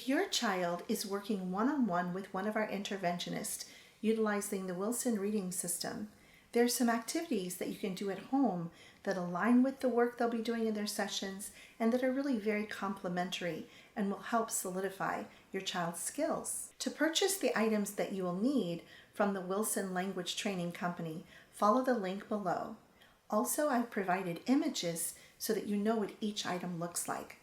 If your child is working one-on-one with one of our interventionists utilizing the Wilson Reading System, there are some activities that you can do at home that align with the work they'll be doing in their sessions and that are really very complementary and will help solidify your child's skills. To purchase the items that you will need from the Wilson Language Training Company, follow the link below. Also, I've provided images so that you know what each item looks like.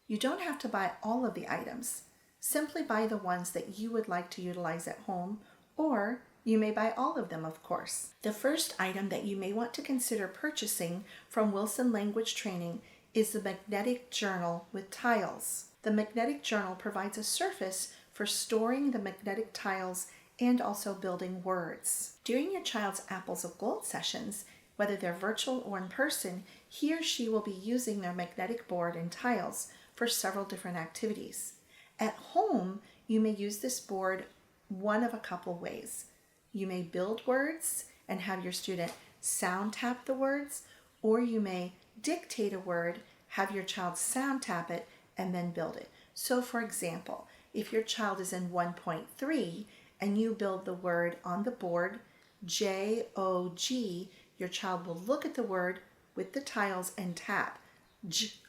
You don't have to buy all of the items. Simply buy the ones that you would like to utilize at home, or you may buy all of them, of course. The first item that you may want to consider purchasing from Wilson Language Training is the magnetic journal with tiles. The magnetic journal provides a surface for storing the magnetic tiles and also building words. During your child's Apples of Gold sessions, whether they're virtual or in person, he or she will be using their magnetic board and tiles for several different activities. At home, you may use this board one of a couple ways. You may build words and have your student sound tap the words, or you may dictate a word, have your child sound tap it, and then build it. So for example, if your child is in 1.3 and you build the word on the board, J-O-G, your child will look at the word with the tiles and tap, J-A-G,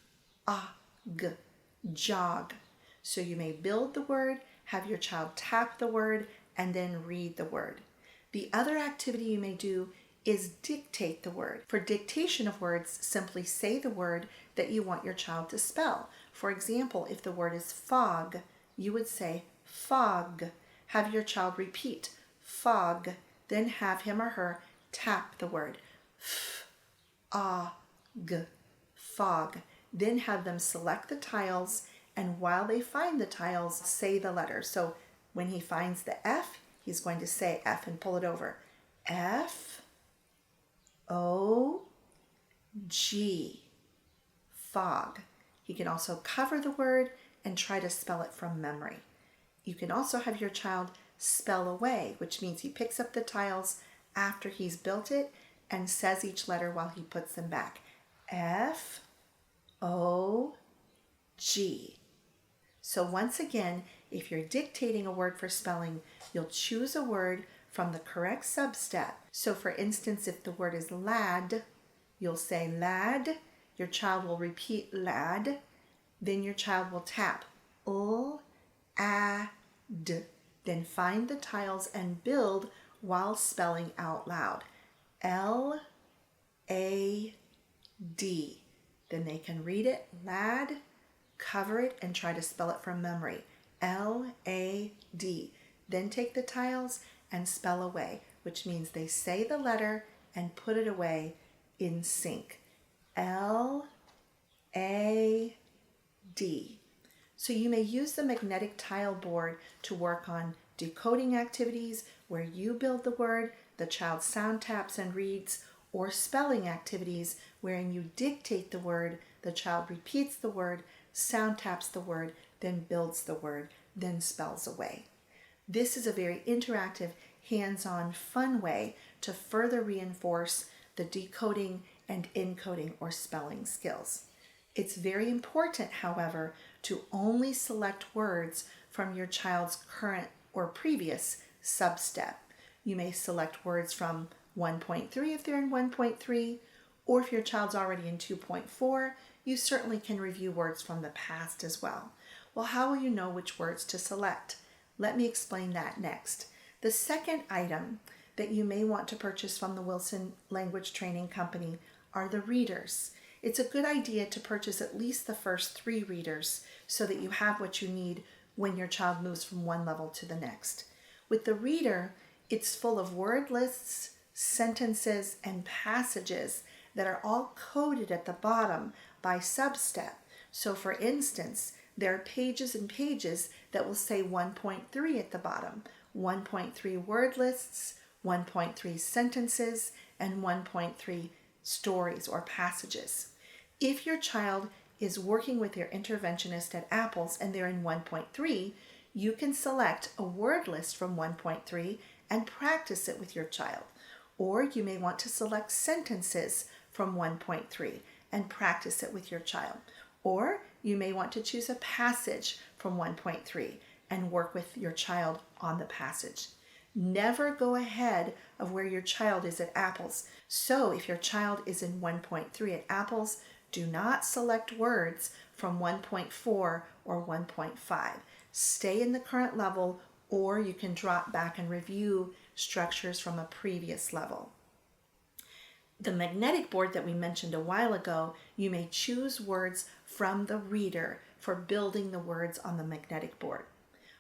jog. So you may build the word, have your child tap the word, and then read the word. The other activity you may do is dictate the word. For dictation of words, simply say the word that you want your child to spell. For example, if the word is fog, you would say fog. Have your child repeat fog, then have him or her tap the word f-a-g, fog. Then have them select the tiles, and while they find the tiles, say the letter. So when he finds the F, he's going to say F and pull it over. F-O-G, fog. He can also cover the word and try to spell it from memory. You can also have your child spell away, which means he picks up the tiles after he's built it and says each letter while he puts them back. F-O-G. So once again, if you're dictating a word for spelling, you'll choose a word from the correct sub-step. So for instance, if the word is lad, you'll say lad. Your child will repeat lad. Then your child will tap l-a-d. Then find the tiles and build while spelling out loud. L-A-D. Then they can read it, lad, cover it, and try to spell it from memory. L-A-D. Then take the tiles and spell away, which means they say the letter and put it away in sync. L-A-D. So you may use the magnetic tile board to work on decoding activities where you build the word, the child sound taps and reads, or spelling activities wherein you dictate the word, the child repeats the word, sound taps the word, then builds the word, then spells away. This is a very interactive, hands-on, fun way to further reinforce the decoding and encoding or spelling skills. It's very important, however, to only select words from your child's current or previous sub-step. You may select words from 1.3 if they're in 1.3, or if your child's already in 2.4, you certainly can review words from the past as well. Well, how will you know which words to select? Let me explain that next. The second item that you may want to purchase from the Wilson Language Training Company are the readers. It's a good idea to purchase at least the first 3 readers so that you have what you need when your child moves from one level to the next. With the reader, it's full of word lists, sentences, and passages that are all coded at the bottom by sub-step. So for instance, there are pages and pages that will say 1.3 at the bottom, 1.3 word lists, 1.3 sentences, and 1.3 stories or passages. If your child is working with their interventionist at Apples and they're in 1.3, you can select a word list from 1.3 and practice it with your child. Or you may want to select sentences from 1.3 and practice it with your child. Or you may want to choose a passage from 1.3 and work with your child on the passage. Never go ahead of where your child is at apples. So if your child is in 1.3 at apples, do not select words from 1.4 or 1.5. Stay in the current level, or you can drop back and review structures from a previous level. The magnetic board that we mentioned a while ago, you may choose words from the reader for building the words on the magnetic board.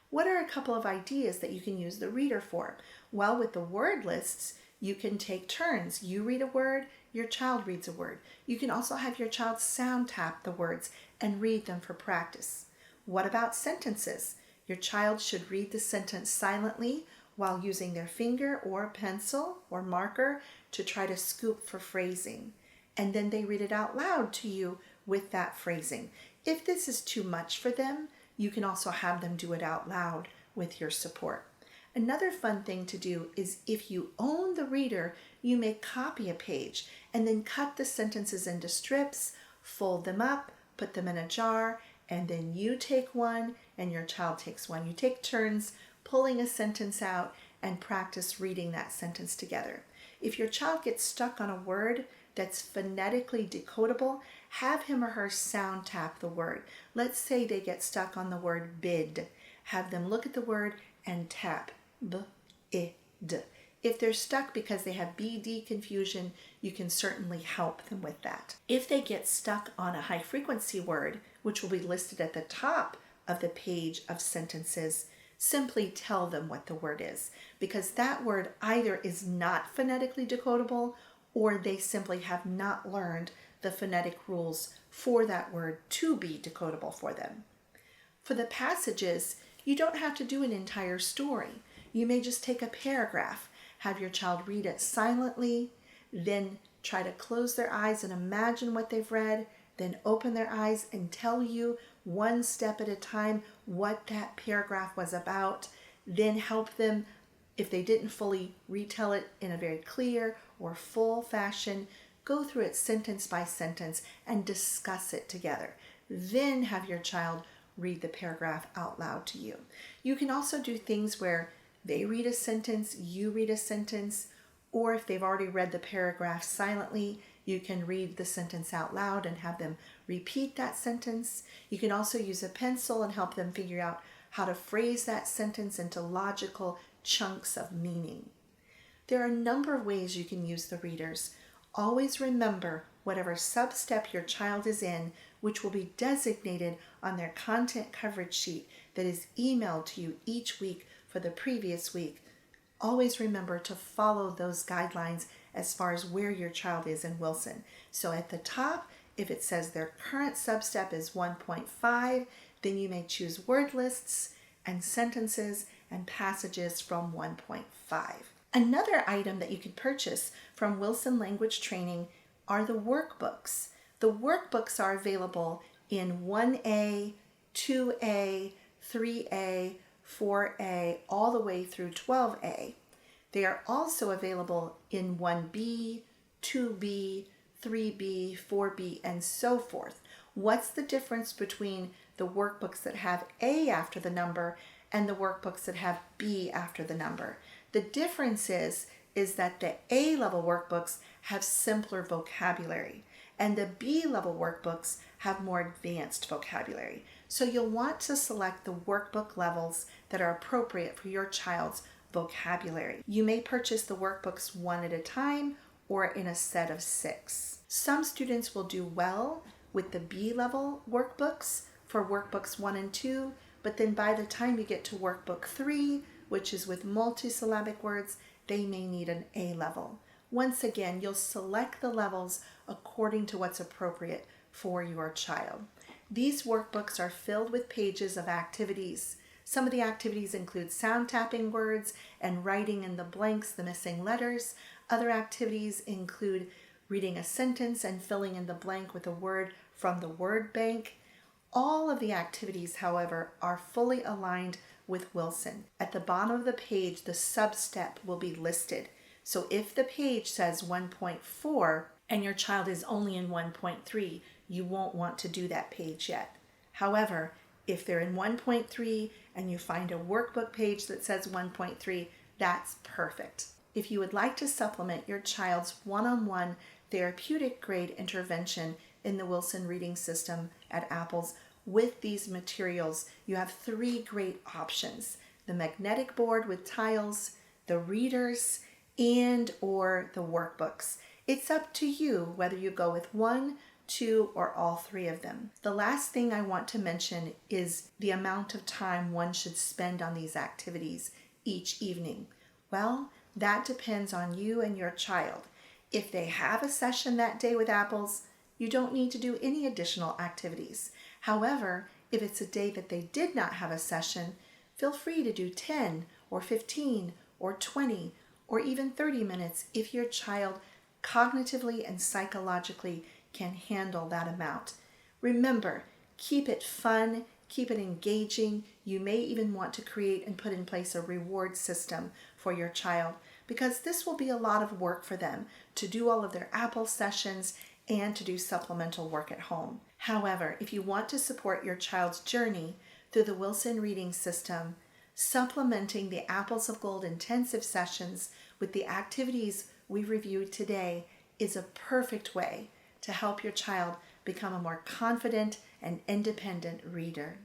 What are a couple of ideas that you can use the reader for? Well, with the word lists, you can take turns. You read a word, your child reads a word. You can also have your child sound tap the words and read them for practice. What about sentences? Your child should read the sentence silently while using their finger or pencil or marker to try to scoop for phrasing. And then they read it out loud to you with that phrasing. If this is too much for them, you can also have them do it out loud with your support. Another fun thing to do is if you own the reader, you may copy a page and then cut the sentences into strips, fold them up, put them in a jar, and then you take one and your child takes one. You take turns pulling a sentence out and practice reading that sentence together. If your child gets stuck on a word that's phonetically decodable, have him or her sound tap the word. Let's say they get stuck on the word bid. Have them look at the word and tap b-i-d. If they're stuck because they have BD confusion, you can certainly help them with that. If they get stuck on a high frequency word, which will be listed at the top of the page of sentences, simply tell them what the word is, because that word either is not phonetically decodable or they simply have not learned the phonetic rules for that word to be decodable for them. For the passages, you don't have to do an entire story. You may just take a paragraph, have your child read it silently, then try to close their eyes and imagine what they've read, then open their eyes and tell you one step at a time what that paragraph was about, then help them, if they didn't fully retell it in a very clear or full fashion, go through it sentence by sentence and discuss it together. Then have your child read the paragraph out loud to you. You can also do things where they read a sentence, you read a sentence, or if they've already read the paragraph silently, you can read the sentence out loud and have them repeat that sentence. You can also use a pencil and help them figure out how to phrase that sentence into logical chunks of meaning. There are a number of ways you can use the readers. Always remember whatever sub-step your child is in, which will be designated on their content coverage sheet that is emailed to you each week for the previous week. Always remember to follow those guidelines as far as where your child is in Wilson. So at the top, if it says their current sub-step is 1.5, then you may choose word lists and sentences and passages from 1.5. Another item that you can purchase from Wilson Language Training are the workbooks. The workbooks are available in 1A, 2A, 3A, 4A, all the way through 12A. They are also available in 1B, 2B, 3B, 4B, and so forth. What's the difference between the workbooks that have A after the number and the workbooks that have B after the number? The difference is that the A level workbooks have simpler vocabulary and the B level workbooks have more advanced vocabulary. So you'll want to select the workbook levels that are appropriate for your child's vocabulary. You may purchase the workbooks one at a time or in a set of 6. Some students will do well with the B level workbooks for workbooks 1 and 2, but then by the time you get to workbook 3, which is with multisyllabic words, they may need an A level. Once again, you'll select the levels according to what's appropriate for your child. These workbooks are filled with pages of activities. Some of the activities include sound tapping words and writing in the blanks, the missing letters. Other activities include reading a sentence and filling in the blank with a word from the word bank. All of the activities, however, are fully aligned with Wilson. At the bottom of the page, the sub-step will be listed. So if the page says 1.4 and your child is only in 1.3, you won't want to do that page yet. However, if they're in 1.3 and you find a workbook page that says 1.3, that's perfect. If you would like to supplement your child's one-on-one therapeutic grade intervention in the Wilson Reading System at Apples with these materials, you have 3 great options: the magnetic board with tiles, the readers, and or the workbooks. It's up to you whether you go with 1, 2, or all 3 of them. The last thing I want to mention is the amount of time one should spend on these activities each evening. Well, that depends on you and your child. If they have a session that day with Apples, you don't need to do any additional activities. However, if it's a day that they did not have a session, feel free to do 10 or 15 or 20 or even 30 minutes if your child cognitively and psychologically can handle that amount. Remember, keep it fun, keep it engaging. You may even want to create and put in place a reward system for your child, because this will be a lot of work for them to do all of their Apple sessions and to do supplemental work at home. However, if you want to support your child's journey through the Wilson Reading System, supplementing the Apples of Gold intensive sessions with the activities we reviewed today is a perfect way to help your child become a more confident and independent reader.